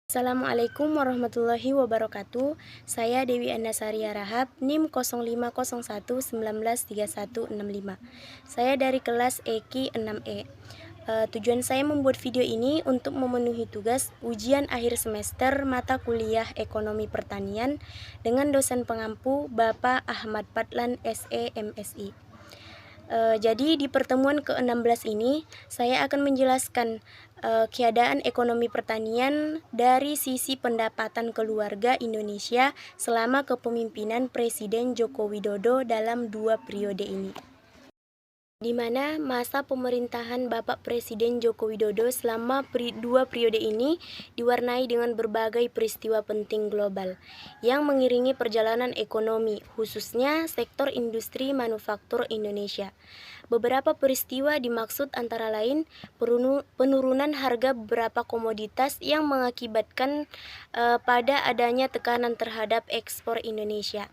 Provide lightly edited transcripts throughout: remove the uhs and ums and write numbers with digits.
Assalamualaikum warahmatullahi wabarakatuh. Saya Dewi Andasari Rahab, NIM 0501193165. Saya dari kelas EKI 6E. Tujuan saya membuat video ini untuk memenuhi tugas ujian akhir semester mata kuliah Ekonomi Pertanian dengan dosen pengampu Bapak Ahmad Fadlan SE MSI. Jadi di pertemuan ke-16 ini saya akan menjelaskan keadaan ekonomi pertanian dari sisi pendapatan keluarga Indonesia selama kepemimpinan Presiden Joko Widodo dalam 2 periode ini. Di mana masa pemerintahan Bapak Presiden Joko Widodo selama 2 periode ini diwarnai dengan berbagai peristiwa penting global yang mengiringi perjalanan ekonomi, khususnya sektor industri manufaktur Indonesia. Beberapa peristiwa dimaksud antara lain penurunan harga beberapa komoditas yang mengakibatkan pada adanya tekanan terhadap ekspor Indonesia,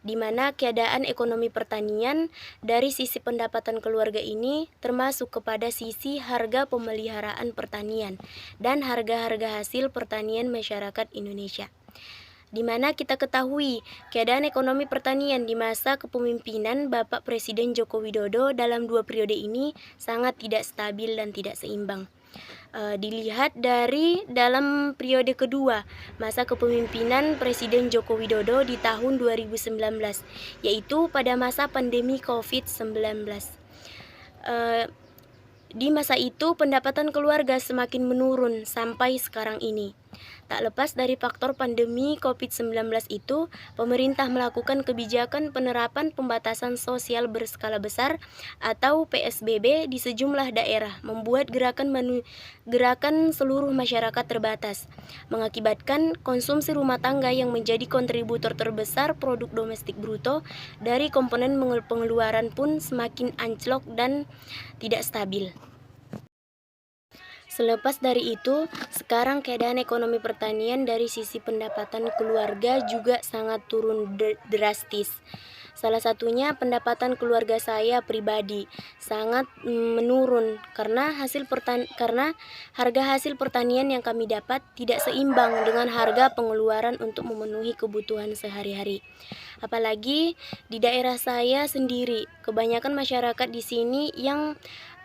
di mana keadaan ekonomi pertanian dari sisi pendapatan keluarga ini termasuk kepada sisi harga pemeliharaan pertanian dan harga-harga hasil pertanian masyarakat Indonesia. Di mana kita ketahui keadaan ekonomi pertanian di masa kepemimpinan Bapak Presiden Joko Widodo dalam 2 periode ini sangat tidak stabil dan tidak seimbang. Dilihat dari dalam periode kedua masa kepemimpinan Presiden Joko Widodo di tahun 2019, yaitu pada masa pandemi COVID-19. Di masa itu pendapatan keluarga semakin menurun sampai sekarang ini. Tak lepas dari faktor pandemi COVID-19 itu, pemerintah melakukan kebijakan penerapan pembatasan sosial berskala besar atau PSBB di sejumlah daerah, membuat gerakan seluruh masyarakat terbatas, mengakibatkan konsumsi rumah tangga yang menjadi kontributor terbesar produk domestik bruto dari komponen pengeluaran pun semakin anjlok dan tidak stabil. Selepas dari itu, sekarang keadaan ekonomi pertanian dari sisi pendapatan keluarga juga sangat turun drastis. Salah satunya pendapatan keluarga saya pribadi sangat menurun karena harga hasil pertanian yang kami dapat tidak seimbang dengan harga pengeluaran untuk memenuhi kebutuhan sehari-hari. Apalagi di daerah saya sendiri, kebanyakan masyarakat di sini yang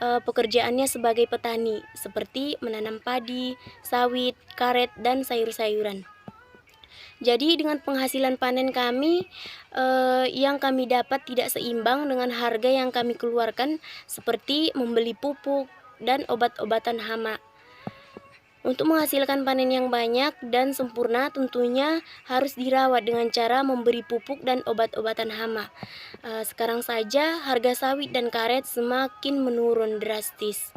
pekerjaannya sebagai petani, seperti menanam padi, sawit, karet, dan sayur-sayuran. Jadi dengan penghasilan panen kami yang kami dapat tidak seimbang dengan harga yang kami keluarkan, seperti membeli pupuk dan obat-obatan hama. Untuk menghasilkan panen yang banyak dan sempurna tentunya harus dirawat dengan cara memberi pupuk dan obat-obatan hama. Sekarang saja harga sawit dan karet semakin menurun drastis.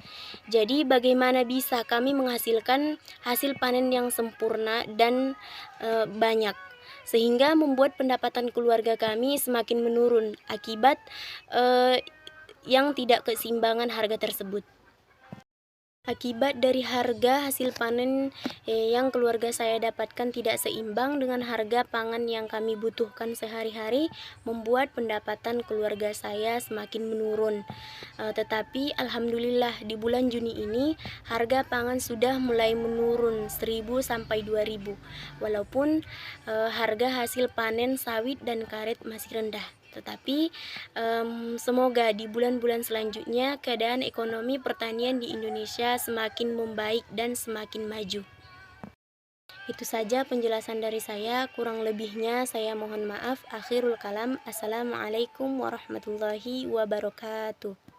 Jadi bagaimana bisa kami menghasilkan hasil panen yang sempurna dan banyak, sehingga membuat pendapatan keluarga kami semakin menurun akibat yang tidak keseimbangan harga tersebut. Akibat dari harga hasil panen yang keluarga saya dapatkan tidak seimbang dengan harga pangan yang kami butuhkan sehari-hari, membuat pendapatan keluarga saya semakin menurun. Tetapi alhamdulillah di bulan Juni ini harga pangan sudah mulai menurun 1.000 sampai 2.000, walaupun harga hasil panen sawit dan karet masih rendah. Tetapi semoga di bulan-bulan selanjutnya keadaan ekonomi pertanian di Indonesia semakin membaik dan semakin maju. Itu saja penjelasan dari saya, kurang lebihnya saya mohon maaf. Akhirul kalam, assalamualaikum warahmatullahi wabarakatuh.